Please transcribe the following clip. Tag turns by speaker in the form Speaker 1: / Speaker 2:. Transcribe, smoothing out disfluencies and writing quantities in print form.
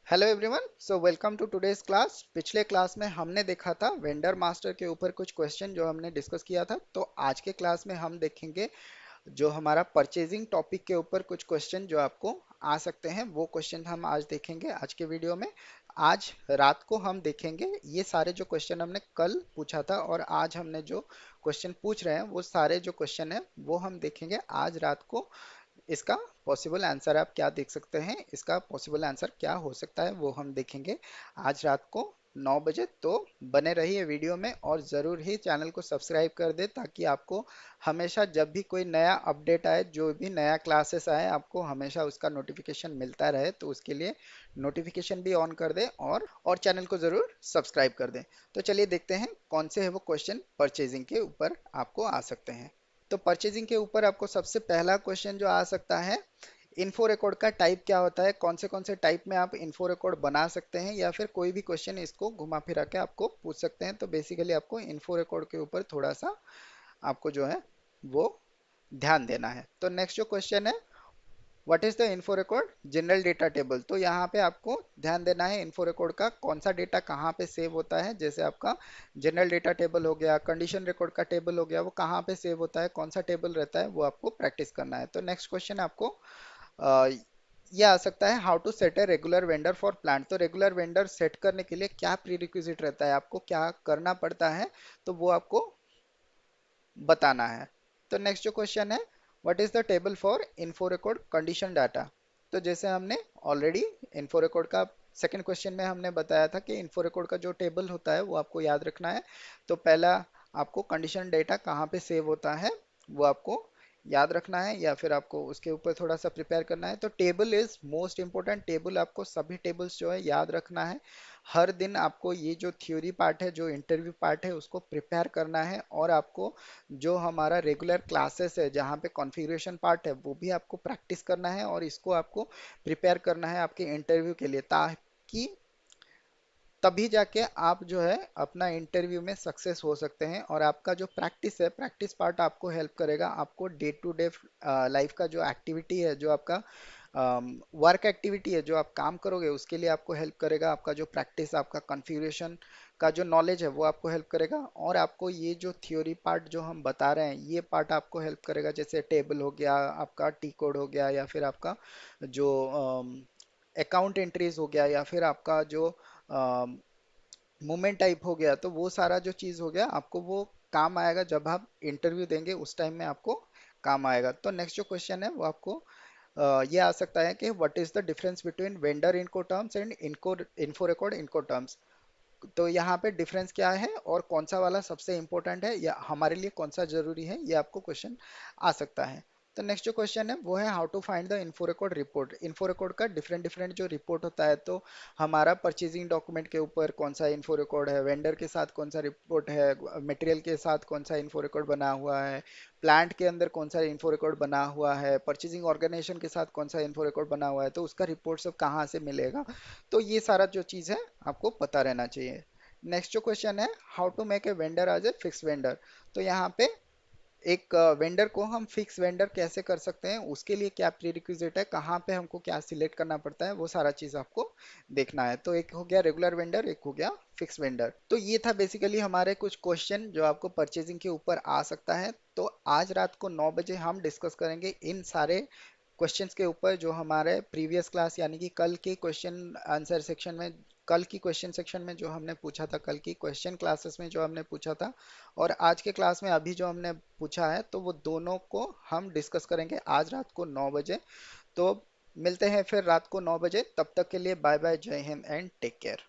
Speaker 1: Hello everyone, so welcome to today's class. पिछले class में हमने देखा था वेंडर मास्टर के ऊपर कुछ क्वेश्चन जो हमने डिस्कस किया था। तो आज के क्लास में हम देखेंगे जो हमारा परचेजिंग टॉपिक के ऊपर कुछ क्वेश्चन जो आपको आ सकते हैं, वो क्वेश्चन हम आज देखेंगे आज के वीडियो में। आज रात को हम देखेंगे ये सारे जो क्वेश्चन हमने कल पूछा था और आज हमने जो क्वेश्चन पूछ रहे हैं वो सारे जो क्वेश्चन है वो हम देखेंगे आज रात को। इसका पॉसिबल आंसर आप क्या देख सकते हैं, इसका पॉसिबल आंसर क्या हो सकता है वो हम देखेंगे आज रात को 9 बजे। तो बने रहिए वीडियो में और ज़रूर ही चैनल को सब्सक्राइब कर दे ताकि आपको हमेशा जब भी कोई नया अपडेट आए, जो भी नया क्लासेस आए, आपको हमेशा उसका नोटिफिकेशन मिलता रहे। तो उसके लिए नोटिफिकेशन भी ऑन कर दे और चैनल को ज़रूर सब्सक्राइब कर दे। तो चलिए देखते हैं कौन से है वो क्वेश्चन परचेजिंग के ऊपर आपको आ सकते हैं। तो परचेजिंग के ऊपर आपको सबसे पहला क्वेश्चन जो आ सकता है, इन्फो रिकॉर्ड का टाइप क्या होता है, कौन से टाइप में आप इन्फो रिकॉर्ड बना सकते हैं, या फिर कोई भी क्वेश्चन इसको घुमा फिरा के आपको पूछ सकते हैं। तो बेसिकली आपको इन्फो रिकॉर्ड के ऊपर थोड़ा सा आपको जो है वो ध्यान देना है। तो नेक्स्ट जो क्वेश्चन है, what is the info record general data table. तो यहाँ पे आपको ध्यान देना है इन्फो रिकॉर्ड का कौन सा डेटा कहाँ पे सेव होता है। जैसे आपका जनरल डेटा टेबल हो गया, कंडीशन रिकॉर्ड का टेबल हो गया, वो कहाँ पे सेव होता है, कौन सा टेबल रहता है, वो आपको प्रैक्टिस करना है। तो नेक्स्ट क्वेश्चन आपको अ, ये आ सकता है, how to set a regular vendor for plant. तो रेगुलर वेंडर सेट करने के लिए क्या प्रीरिक्विजिट रहता है, आपको क्या करना पड़ता है, तो वो आपको बताना है। तो नेक्स्ट जो क्वेश्चन है, what is the table for info record condition data. तो जैसे हमने ऑलरेडी इन्फो रिकॉर्ड का सेकंड क्वेश्चन में हमने बताया था कि इन्फो रिकॉर्ड का जो टेबल होता है वो आपको याद रखना है। तो पहला आपको कंडीशन डेटा कहाँ पे सेव होता है वो आपको याद रखना है, या फिर आपको उसके ऊपर थोड़ा सा प्रिपेयर करना है। तो table is most important, table आपको सभी टेबल्स जो है याद रखना है। हर दिन आपको ये जो थ्योरी पार्ट है, जो इंटरव्यू पार्ट है, उसको प्रिपेयर करना है। और आपको जो हमारा रेगुलर क्लासेस है जहाँ पे कॉन्फ़िगरेशन पार्ट है वो भी आपको प्रैक्टिस करना है और इसको आपको प्रिपेयर करना है आपके इंटरव्यू के लिए, ताकि तभी जाके आप जो है अपना इंटरव्यू में सक्सेस हो सकते हैं। और आपका जो प्रैक्टिस है, प्रैक्टिस पार्ट आपको हेल्प करेगा, आपको डे टू डे लाइफ का जो एक्टिविटी है, जो आपका वर्क एक्टिविटी है, जो आप काम करोगे उसके लिए आपको हेल्प करेगा। आपका जो प्रैक्टिस, आपका कॉन्फ़िगरेशन का जो नॉलेज है वो आपको हेल्प करेगा। और आपको ये जो थ्योरी पार्ट जो हम बता रहे हैं ये पार्ट आपको हेल्प करेगा, जैसे टेबल हो गया, आपका टी कोड हो गया, या फिर आपका जो अकाउंट एंट्रीज हो गया, या फिर आपका जो मूवमेंट टाइप हो गया। तो वो सारा जो चीज़ हो गया आपको वो काम आएगा जब आप इंटरव्यू देंगे, उस टाइम में आपको काम आएगा। तो नेक्स्ट जो क्वेश्चन है वो आपको ये आ सकता है कि what is the difference between vendor इनको टर्म्स एंड इनको इन्फो रिकॉर्ड इनको टर्म्स। तो यहाँ पे डिफरेंस क्या है और कौन सा वाला सबसे इंपॉर्टेंट है या हमारे लिए कौन सा जरूरी है, ये आपको क्वेश्चन आ सकता है। तो नेक्स्ट जो क्वेश्चन है वो है, how to find the info record report. Info record का डिफरेंट डिफरेंट जो रिपोर्ट होता है, तो हमारा परचेजिंग डॉक्यूमेंट के ऊपर कौन सा इन्फो रिकॉर्ड है, वेंडर के साथ कौन सा रिपोर्ट है, मटेरियल के साथ कौन सा इन्फो रिकॉर्ड बना हुआ है, प्लांट के अंदर कौन सा इन्फो रिकॉर्ड बना हुआ है, परचेजिंग ऑर्गेनाइजेशन के साथ कौन सा इन्फो रिकॉर्ड बना हुआ है, तो उसका रिपोर्ट सब कहाँ से मिलेगा। तो ये सारा जो चीज़ है आपको पता रहना चाहिए। नेक्स्ट जो क्वेश्चन है, how to make a vendor as a fix vendor. तो यहाँ पे एक वेंडर को हम फिक्स वेंडर कैसे कर सकते हैं, उसके लिए क्या प्रीरिक्विजिट है, कहाँ पे हमको क्या सिलेक्ट करना पड़ता है, वो सारा चीज़ आपको देखना है। तो एक हो गया रेगुलर वेंडर, एक हो गया फिक्स वेंडर। तो ये था बेसिकली हमारे कुछ क्वेश्चन जो आपको परचेजिंग के ऊपर आ सकता है। तो आज रात को 9 बजे हम डिस्कस करेंगे इन सारे क्वेश्चंस के ऊपर जो हमारे प्रीवियस क्लास यानी कि कल के क्वेश्चन आंसर सेक्शन में, कल की क्वेश्चन सेक्शन में जो हमने पूछा था, कल की क्वेश्चन क्लासेस में जो हमने पूछा था, और आज के क्लास में अभी जो हमने पूछा है, तो वो दोनों को हम डिस्कस करेंगे आज रात को 9 बजे। तो मिलते हैं फिर रात को 9 बजे, तब तक के लिए बाय बाय, जय हिंद एंड टेक केयर।